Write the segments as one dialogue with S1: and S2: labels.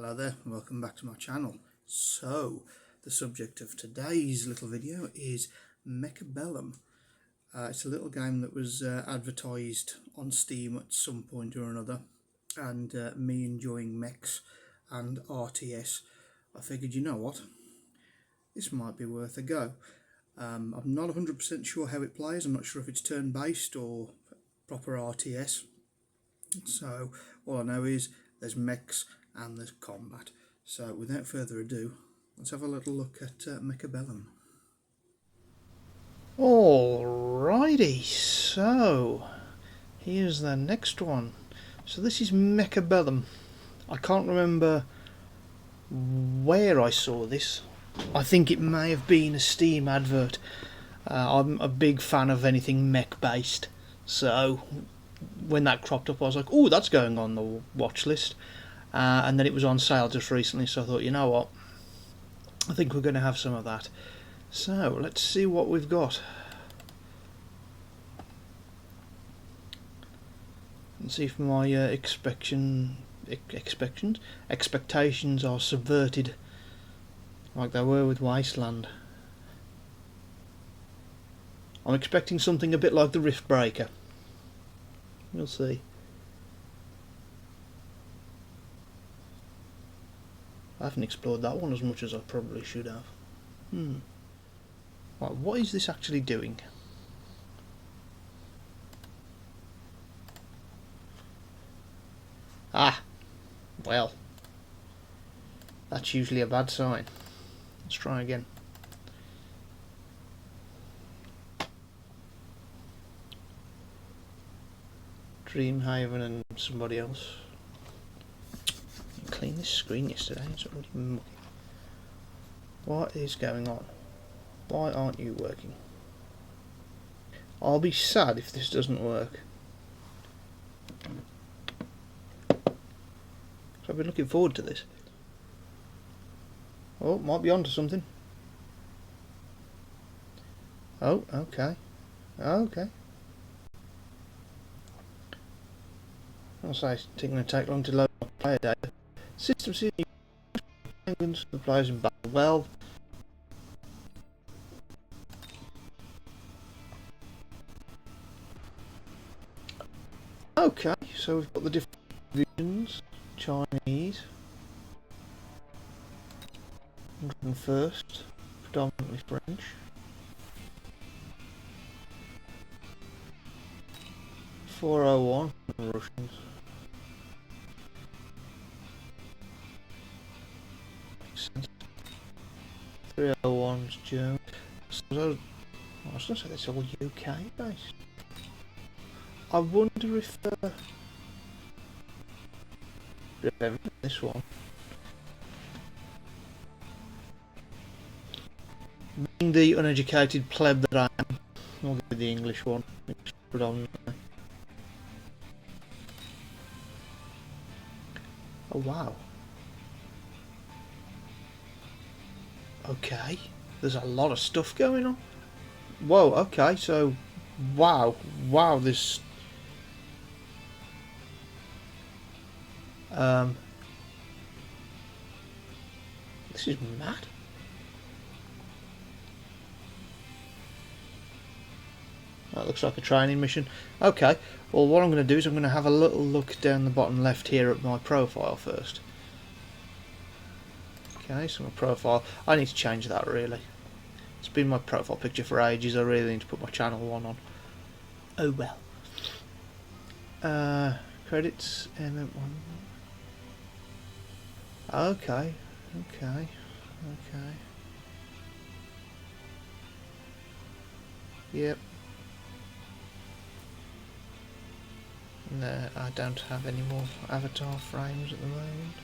S1: Hello there, and welcome back to my channel. So, the subject of today's little video is Mechabellum. It's a little game that was advertised on Steam at some point or another, and me enjoying mechs and RTS, I figured, you know what, this might be worth a go. I'm not 100% sure how it plays. I'm not sure if it's turn-based or proper RTS. So all I know is there's mechs and there's combat. So without further ado, let's have a little look at Mechabellum. Alrighty, so here's the next one. So this is Mechabellum. I can't remember where I saw this. I think it may have been a Steam advert. I'm a big fan of anything mech based, so when that cropped up I was like, oh, that's going on the watch list. And then it was on sale just recently, so I thought, you know what, I think we're going to have some of that. So let's see what we've got and see if my expectations are subverted like they were with Wasteland. I'm expecting something a bit like the Rift Breaker. We'll see. I haven't explored that one as much as I probably should have. Right, what is this actually doing? Ah, well, that's usually a bad sign. Let's try again. Dreamhaven and somebody else. I cleaned this screen yesterday. It's already mucky. What is going on? Why aren't you working? I'll be sad if this doesn't work. So I've been looking forward to this. Oh, might be onto something. Oh, okay. Okay. I'll say it's going to take long to load my player data. System sees the players in battle well. Okay, so we've got the different divisions. Chinese, 101st, predominantly French. .401 Russians. Makes sense. 301's German. So, I was going to say it's all UK based. I wonder if this one, being the uneducated pleb that I am, I'll go with the English one predominantly. Oh wow. Okay, there's a lot of stuff going on. Whoa, okay, so wow, this this is mad. That looks like a training mission. Okay, well what I'm going to do is I'm going to have a little look down the bottom left here at my profile first. Okay, so my profile, I need to change that really. It's been my profile picture for ages. I really need to put my channel one on. Oh well. Credits, MM1. Okay. Yep. No, I don't have any more avatar frames at the moment.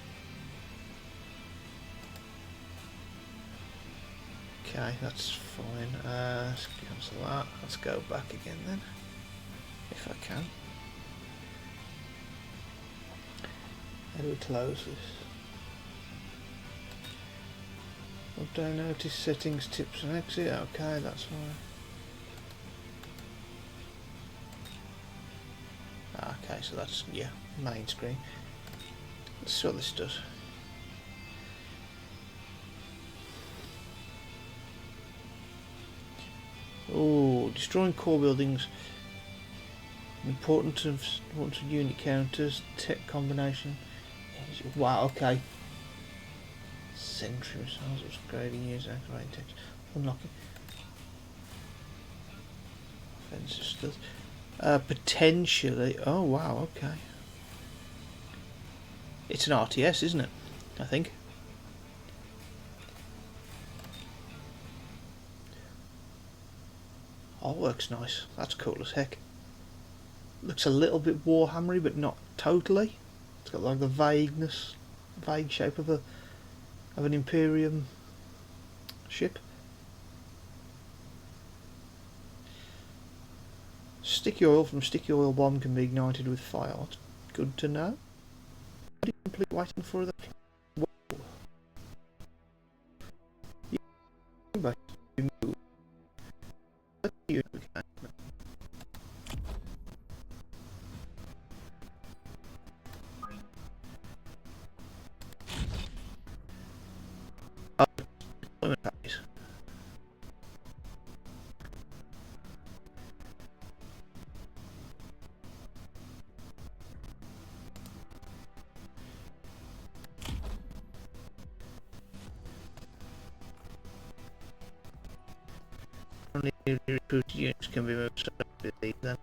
S1: Okay, that's fine. Let's cancel that. Let's go back again then, if I can. How do we close this? Update notice, settings, tips and exit. Okay, that's fine. Okay, so that's, yeah, main screen. Let's see what this does. Oh, destroying core buildings. Importance of unit counters, tech combination. Wow, okay. Sentry missiles, upgrading user activating text. Unlocking. Offensive stuff. Potentially. Oh, wow, okay. It's an RTS, isn't it? I think. Artwork's nice. That's cool as heck. Looks a little bit Warhammery, but not totally. It's got like the vague shape of an Imperium ship. Sticky oil from sticky oil bomb can be ignited with fire. That's good to know. Complete waiting for the. Whoa. Only recruited units can be moved separately then.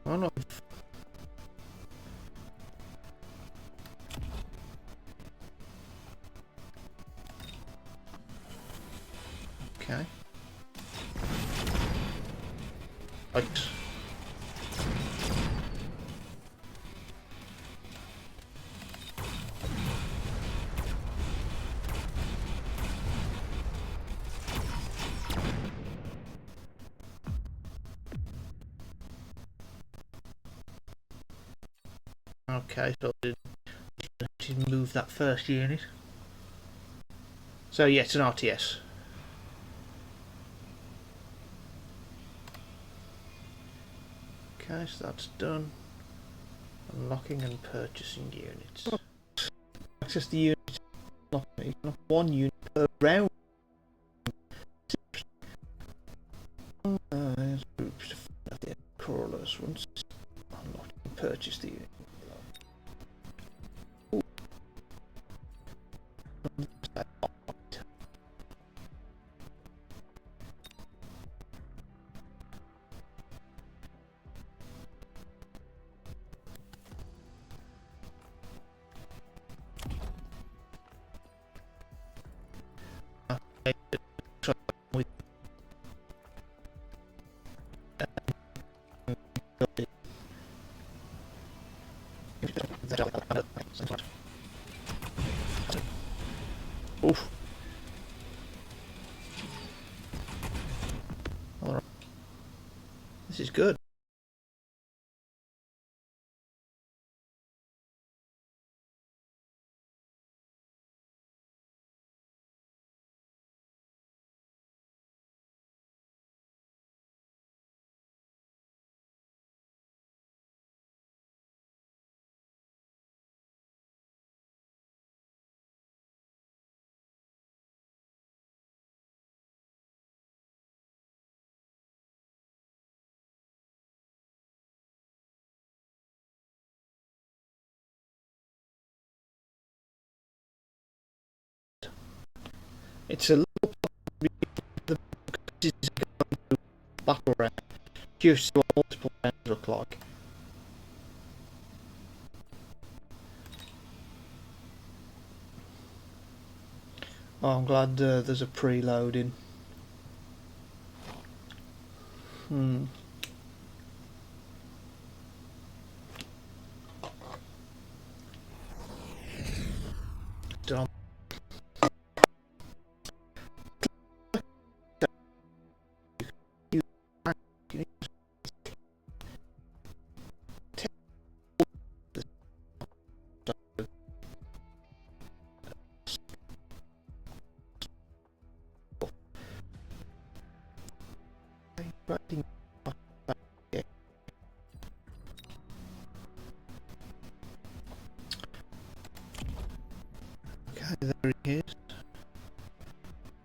S1: Why not? Okay. Right. Okay, so I didn't move that first unit. So yeah, it's an RTS. Okay, so that's done. Unlocking and purchasing units. Access the unit. Not one unit per round. Groups to crawlers once unlocked and purchase the unit. Oof. Alright. This is good. It's a little the battle round. Curious to what multiple rounds look like. Oh, I'm glad there's a preload in. Done. Okay, there he is.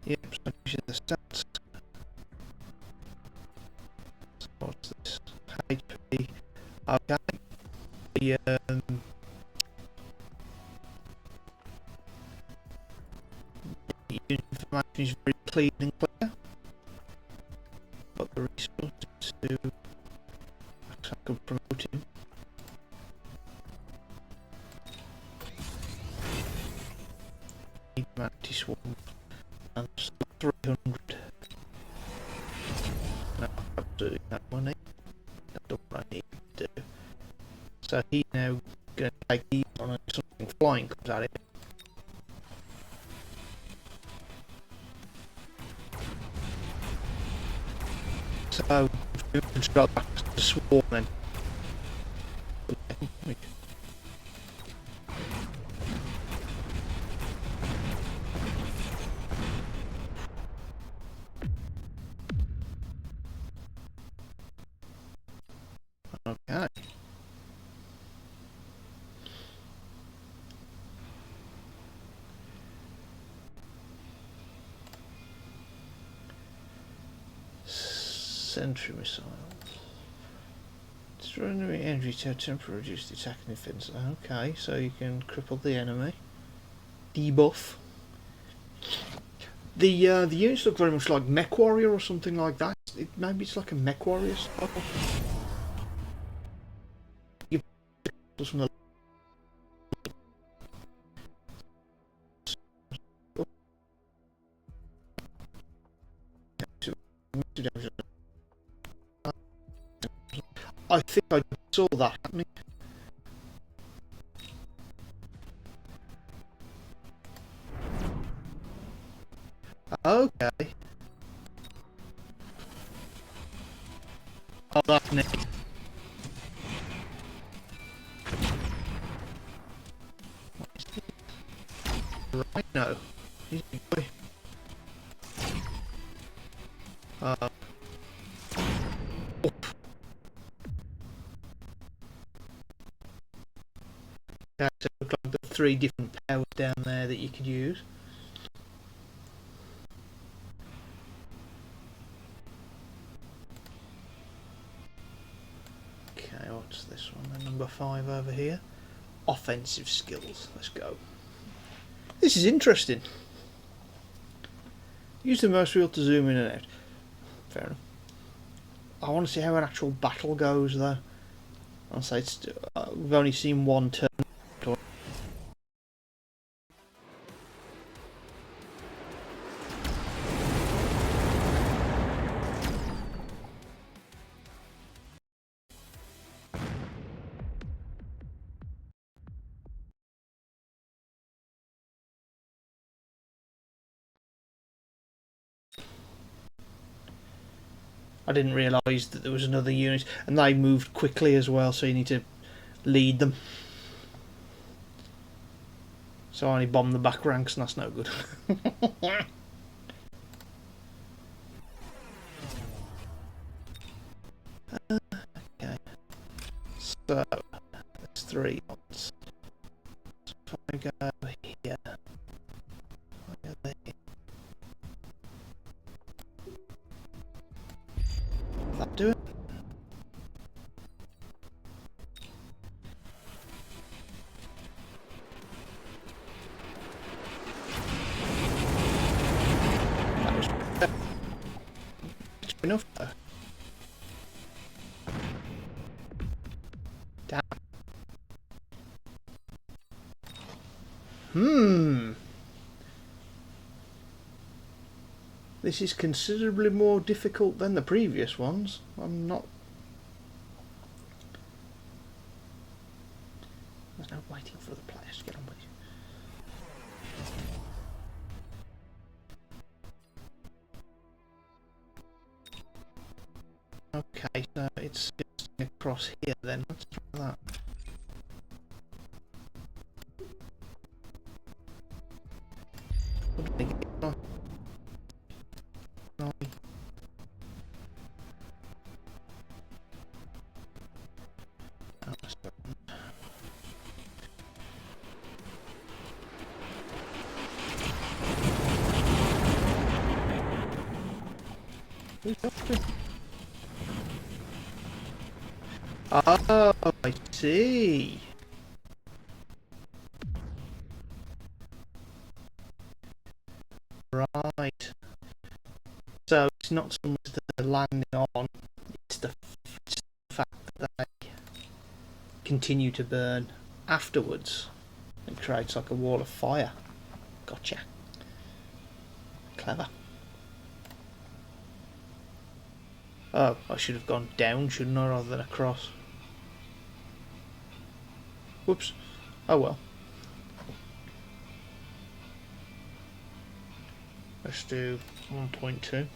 S1: Yep, so the stats. Okay. The information is very clean and clear, but the resources to I could promote him. Humanity Swarm and 300. No, absolutely no money. That's what I need to do. So he's now going to take these on and something flying comes at it. So we can go back to the swarm then. Okay. Sentry missiles. Extraordinary energy to temporarily reduce the attack and defense. Okay, so you can cripple the enemy. Debuff. The units look very much like Mech Warrior or something like that. Maybe it's like a Mech Warrior style. From the I think I saw that happening. Okay. Oh, that's neat. Rhino. He's a big boy. Yeah, so it looks like the 3 different powers down there that you could use. Okay, what's this one? The number 5 over here. Offensive skills. Let's go. This is interesting. Use the mouse wheel to zoom in and out. Fair enough. I want to see how an actual battle goes though. I'll say it's, we've only seen one turn. I didn't realise that there was another unit, and they moved quickly as well, so you need to lead them. So I only bombed the back ranks, and that's no good. Okay. So, there's 3 odds. So if I go here, I go there. Will that do it? That was enough though. Damn. This is considerably more difficult than the previous ones. I'm not... There's no waiting for the players to get on with it. Okay, so it's just across here then. Let's try that. What do I get? Oh. No. Oh, that's good. Who's up to? Oh, I see. Right. So it's not so much that they're landing on, it's the fact that they continue to burn afterwards. It creates like a wall of fire. Gotcha. Clever. Oh, I should have gone down, shouldn't I, rather than across? Whoops. Oh well. Let's do 1.2.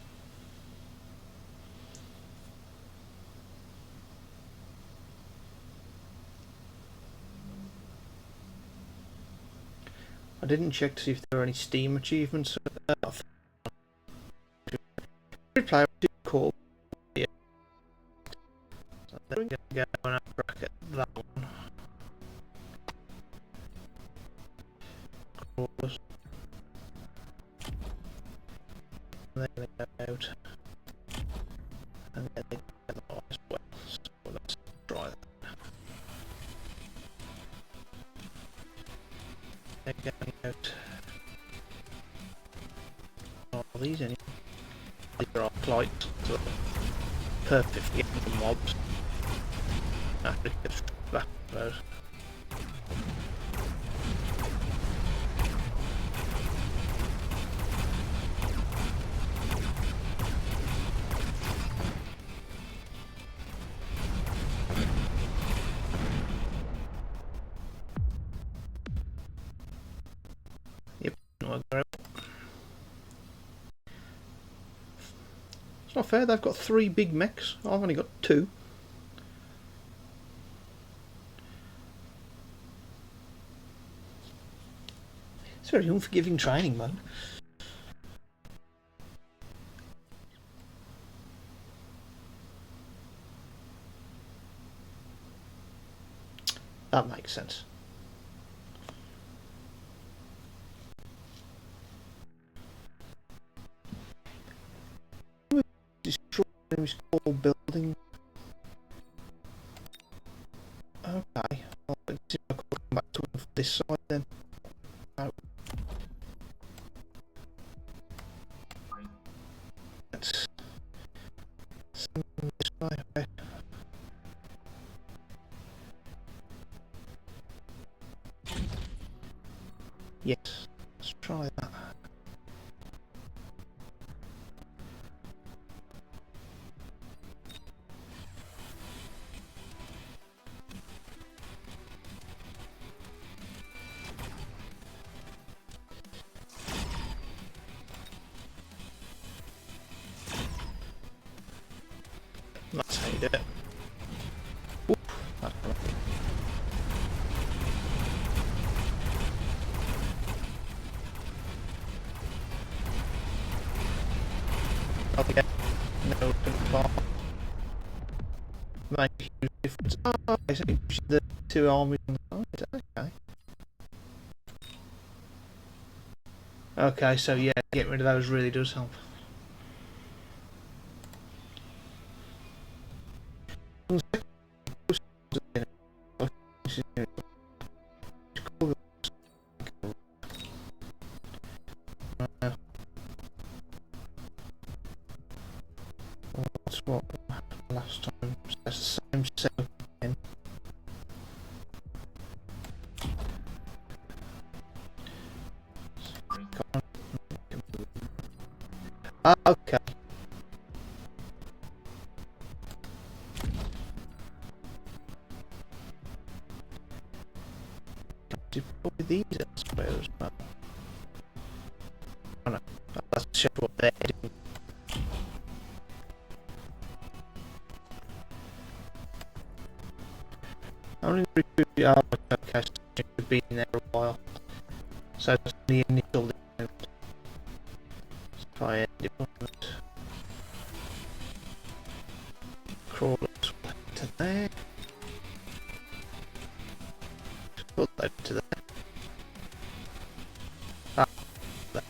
S1: I didn't check to see if there were any Steam achievements. Player to call. Yeah. So we're going to go and bracket that one. Crawlers. And they're going to go out. And then they go out as well. So let's try that. They're going out. Oh, are these any? These are arc lights, so perfect for getting the mobs. After it gets back those. Yep, it's not fair, they've got 3 big mechs, I've only got 2. It's very unforgiving training mode. That makes sense. Destroy enemy's core building. Okay, well, let's see if I can come back to this side then. Oh. Let's send them this way. Okay. Yes, let's try that. That's how you do it. Oof, that's right. Oh yeah, no, bar. Make a huge difference. Oh, okay, so you push the 2 armies on the side. Okay. Okay, so yeah, getting rid of those really does help. That's what happened last time. So that's the same setup again. Okay. Deploy these elsewhere as well. Oh no, that's show what they're doing. Only recruit the okay, so you've been there a while. So that's the initial deployment. Let's try it. Deployment. Crawlers to there. Put that to there. Ah, there.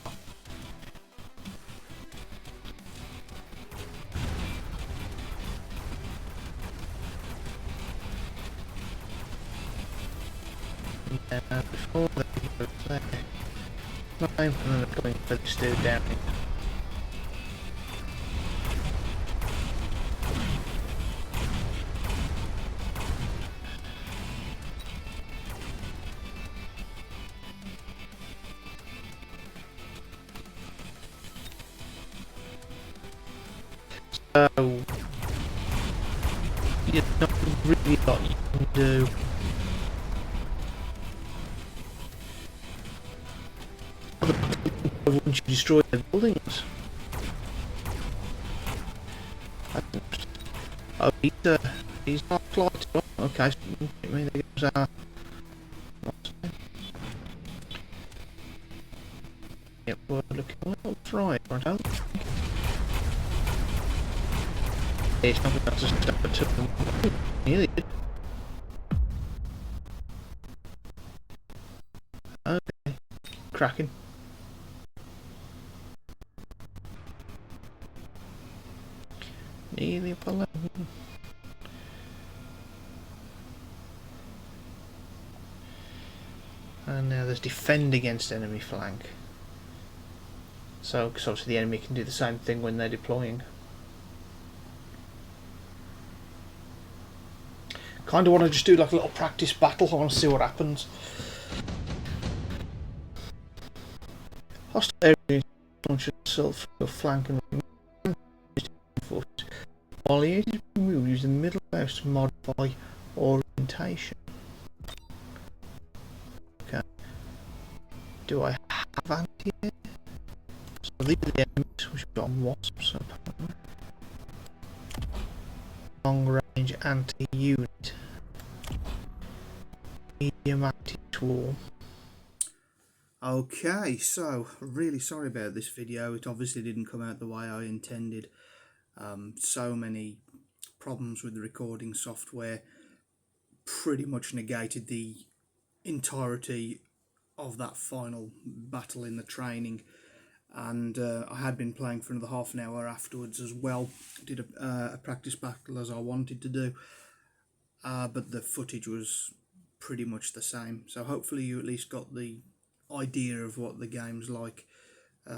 S1: Now, before they go there, not aim for them going for this dude down here. So, there's not really a lot you can do. Once you destroy the buildings. Oh, he's not flight. Oh, okay, so I mean, there goes our... Yep, we're looking well fried, I don't think. It's not about to stop at 2. Nearly did. Okay, cracking. Nearly up 11. And now there's defend against enemy flank. So, because obviously the enemy can do the same thing when they're deploying. Kind of want to just do like a little practice battle. I want to see what happens. Hostile area launch itself for your flank and force. While the agent move, use the middle mouse to modify orientation. Okay. Do I have anti-air? So these are the enemies which have got wasps apparently. Long range anti-unit. Medium anti-swarm. Okay, so really sorry about this video. It obviously didn't come out the way I intended. So many problems with the recording software pretty much negated the entirety of that final battle in the training, and I had been playing for another half an hour afterwards as well. Did a practice battle as I wanted to do, but the footage was pretty much the same, so hopefully you at least got the idea of what the game's like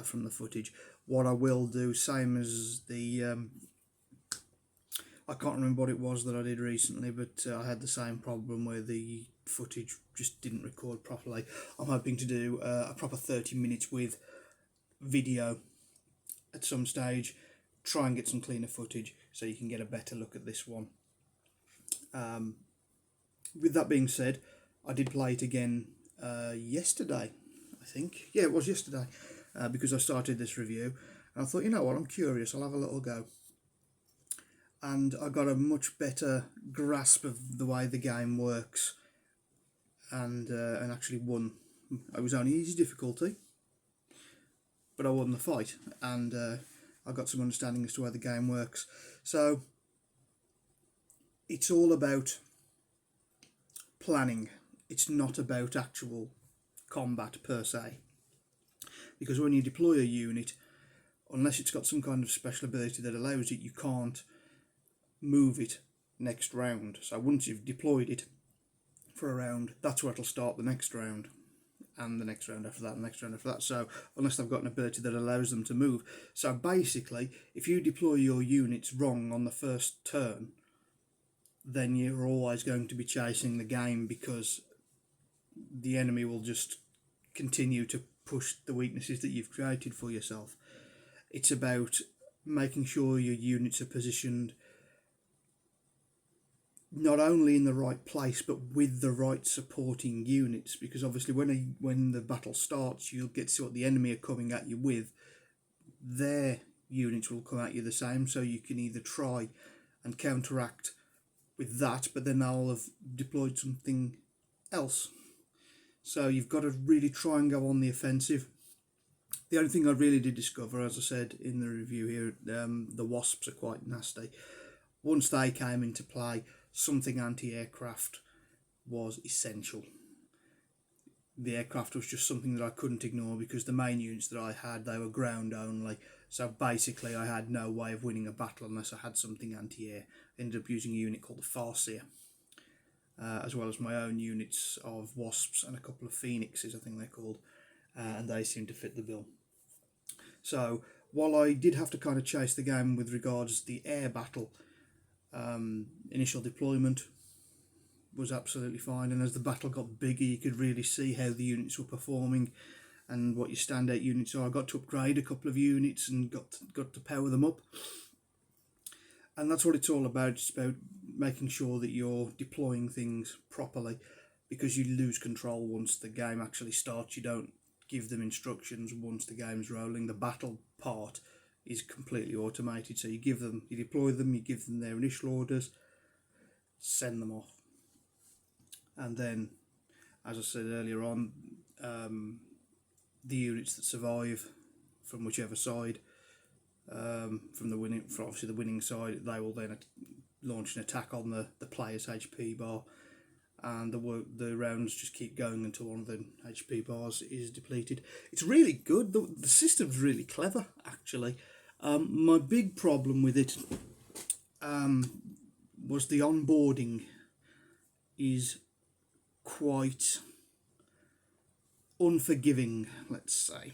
S1: from the footage. What I will do, same as the I can't remember what it was that I did recently, but I had the same problem where the footage just didn't record properly. I'm hoping to do a proper 30 minutes with video at some stage, try and get some cleaner footage so you can get a better look at this one. With that being said, I did play it again yesterday, I think. Yeah, it was yesterday, because I started this review and I thought, you know what, I'm curious, I'll have a little go. And I got a much better grasp of the way the game works, and actually won. It was only easy difficulty, but I won the fight, and I got some understanding as to how the game works. So it's all about planning. It's not about actual combat per se, because when you deploy a unit, unless it's got some kind of special ability that allows it, you can't move it next round. So once you've deployed it for a round, that's where it'll start the next round, and the next round after that, and the next round after that. So unless they've got an ability that allows them to move. So basically, if you deploy your units wrong on the first turn, then you're always going to be chasing the game, because the enemy will just continue to push the weaknesses that you've created for yourself. It's about making sure your units are positioned not only in the right place, but with the right supporting units, because obviously when the battle starts, you'll get to see what the enemy are coming at you with. Their units will come at you the same, so you can either try and counteract with that, but then they'll have deployed something else. So you've got to really try and go on the offensive. The only thing I really did discover, as I said in the review here, the wasps are quite nasty. Once they came into play, something anti-aircraft was essential. The aircraft was just something that I couldn't ignore, because the main units that I had, they were ground only. So basically I had no way of winning a battle unless I had something anti-air. I ended up using a unit called the Farseer. as well as my own units of wasps and a couple of phoenixes, I think they're called, and they seem to fit the bill. So while I did have to kind of chase the game with regards to the air battle, initial deployment was absolutely fine, and as the battle got bigger you could really see how the units were performing and what your standout units are. I got to upgrade a couple of units and got to power them up, and that's what it's all about. It's about making sure that you're deploying things properly, because you lose control once the game actually starts. You don't give them instructions once the game's rolling. The battle part is completely automated, so you deploy them, you give them their initial orders, send them off, and then, as I said earlier on, the units that survive from whichever side, from obviously the winning side, they will then launch an attack on the player's HP bar, and the rounds just keep going until one of the HP bars is depleted. It's really good. The system's really clever, actually. My big problem with it was the onboarding is quite unforgiving, let's say.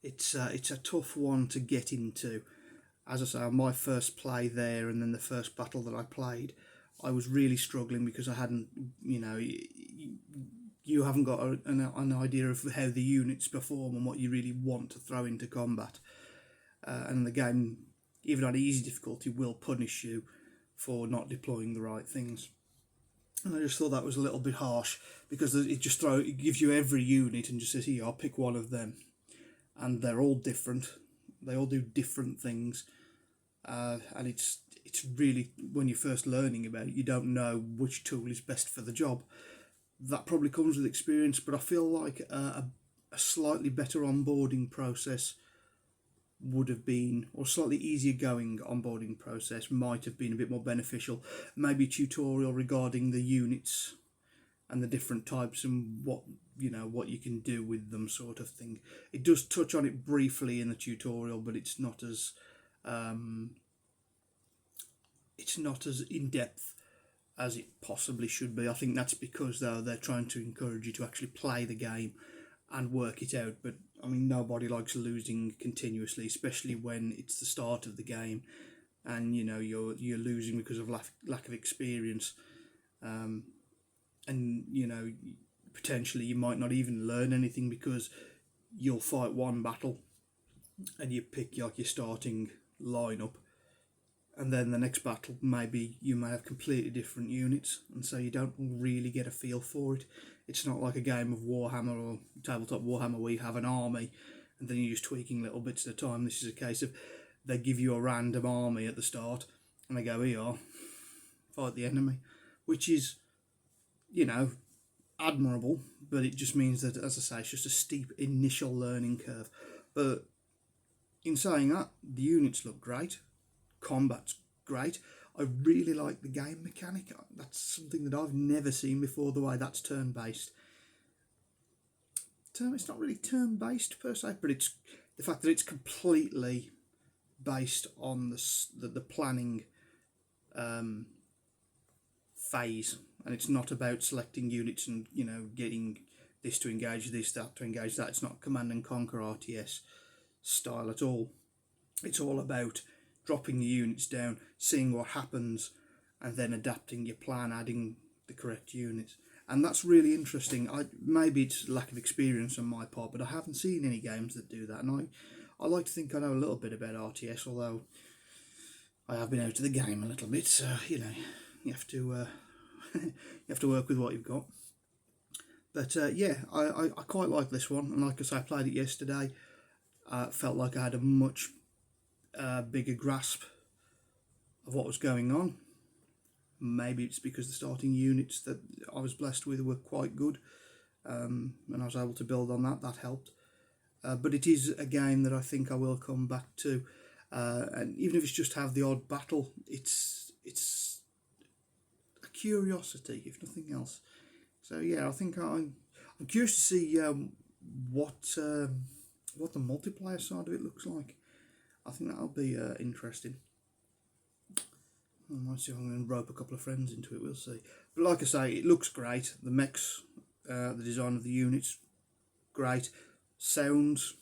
S1: It's a tough one to get into. As I say, on my first play there, and then the first battle that I played, I was really struggling because I hadn't, you haven't got an idea of how the units perform and what you really want to throw into combat. And the game, even on easy difficulty, will punish you for not deploying the right things. And I just thought that was a little bit harsh, because it gives you every unit and just says, here, I'll pick one of them. And they're all different. They all do different things. And it's really, when you're first learning about it, you don't know which tool is best for the job. That probably comes with experience, but I feel like a slightly better onboarding process would have been, or slightly easier going onboarding process might have been a bit more beneficial. Maybe a tutorial regarding the units and the different types and what you can do with them, sort of thing. It does touch on it briefly in the tutorial, but it's not as in depth as it possibly should be. I think that's because they're trying to encourage you to actually play the game and work it out. But I mean, nobody likes losing continuously, especially when it's the start of the game and you're losing because of lack of experience, and potentially you might not even learn anything, because you'll fight one battle and you pick your starting lineup, and then the next battle maybe you may have completely different units, and so you don't really get a feel for it. It's not like a game of Warhammer or tabletop Warhammer where you have an army and then you're just tweaking little bits at a time. This is a case of they give you a random army at the start and they go, here you are, fight the enemy, which is, admirable, but it just means that, as I say, it's just a steep initial learning curve. But in saying that, the units look great, combat's great. I really like the game mechanic. That's something that I've never seen before, the way that's turn-based. It's not really turn-based per se, but it's the fact that it's completely based on the planning phase, and it's not about selecting units and getting this to engage this, that to engage that. It's not Command and Conquer RTS style at all. It's all about dropping the units down, seeing what happens, and then adapting your plan, adding the correct units. And that's really interesting. Maybe it's lack of experience on my part, but I haven't seen any games that do that. And I like to think I know a little bit about RTS, although I have been out of the game a little bit. So you have to you have to work with what you've got. But yeah, I quite like this one, and like I say, I played it yesterday. Felt like I had a much bigger grasp of what was going on. Maybe it's because the starting units that I was blessed with were quite good, and I was able to build on that. That helped. But it is a game that I think I will come back to, and even if it's just have the odd battle, it's a curiosity, if nothing else. So yeah, I think I'm curious to see what the multiplayer side of it looks like. I think that'll be interesting. I might see if I'm going to rope a couple of friends into it, we'll see. But like I say, it looks great. The mechs, the design of the units, great. Sounds,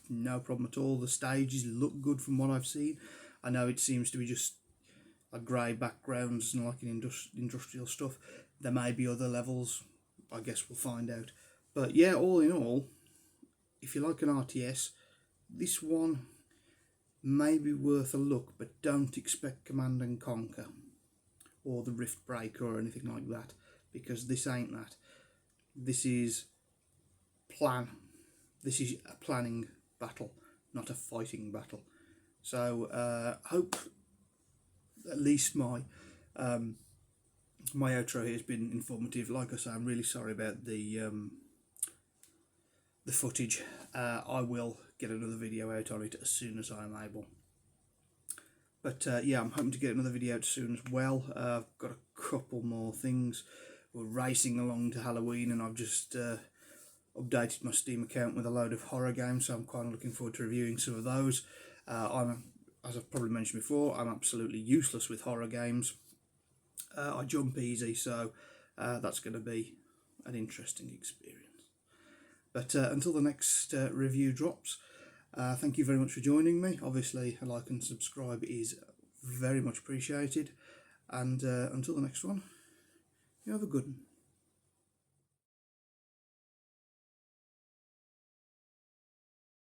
S1: no problem at all. The stages look good from what I've seen. I know it seems to be just a grey backgrounds and like in industrial stuff. There may be other levels, I guess we'll find out. But yeah, all in all, if you like an RTS, this one may be worth a look, but don't expect Command and Conquer or the Rift Breaker or anything like that, because this ain't that. This is this is a planning battle, not a fighting battle. So hope at least my my outro here has been informative. Like I say, I'm really sorry about the footage. I will get another video out on it as soon as I'm able. But yeah, I'm hoping to get another video out soon as well. I've got a couple more things. We're racing along to Halloween, and I've just updated my Steam account with a load of horror games, so I'm kind of looking forward to reviewing some of those. As I've probably mentioned before, I'm absolutely useless with horror games. I jump easy, so that's going to be an interesting experience. But until the next review drops, thank you very much for joining me. Obviously, a like and subscribe is very much appreciated. And until the next one, you have a good one.